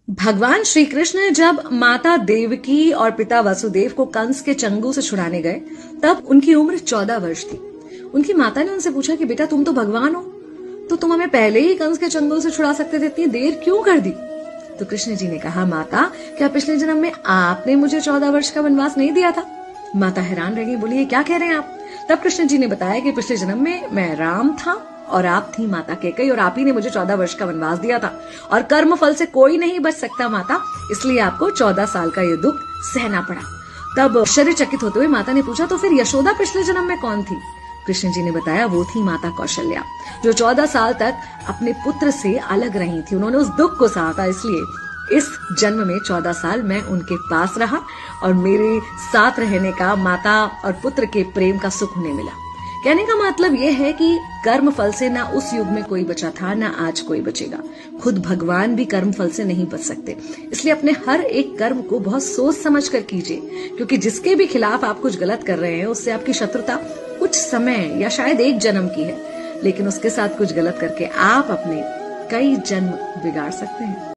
भगवान श्री कृष्ण जब माता देवकी और पिता वसुदेव को कंस के चंगुल से छुड़ाने गए, तब उनकी उम्र 14 वर्ष थी। उनकी माता ने उनसे पूछा कि बेटा तुम तो भगवान हो, तो तुम हमें पहले ही कंस के चंगुल से छुड़ा सकते थे, इतनी देर क्यों कर दी? तो कृष्ण जी ने कहा, माता क्या पिछले जन्म में आपने मुझे 14 वर्ष का वनवास नहीं दिया था? माता हैरान रह गई, बोली ये क्या कह रहे हैं आप? तब कृष्ण जी ने बताया कि पिछले जन्म में मैं राम था और आप थी माता कैकेयी, और आप ही ने मुझे 14 वर्ष का वनवास दिया था, और कर्म फल से कोई नहीं बच सकता माता, इसलिए आपको 14 साल का ये दुख सहना पड़ा। तब आश्चर्यचकित होते हुए माता ने पूछा, तो फिर यशोदा पिछले जन्म में कौन थी? कृष्ण जी ने बताया, वो थी माता कौशल्या, जो 14 साल तक अपने पुत्र से अलग रही थी। उन्होंने उस दुख को सहा था, इसलिए इस जन्म में 14 साल मैं उनके पास रहा और मेरे साथ रहने का माता और पुत्र के प्रेम का सुख उन्हें मिला। कहने का मतलब यह है कि कर्म फल से ना उस युग में कोई बचा था, ना आज कोई बचेगा। खुद भगवान भी कर्म फल से नहीं बच सकते, इसलिए अपने हर एक कर्म को बहुत सोच समझ कर कीजिए, क्योंकि जिसके भी खिलाफ आप कुछ गलत कर रहे हैं, उससे आपकी शत्रुता कुछ समय या शायद एक जन्म की है, लेकिन उसके साथ कुछ गलत करके आप अपने कई जन्म बिगाड़ सकते हैं।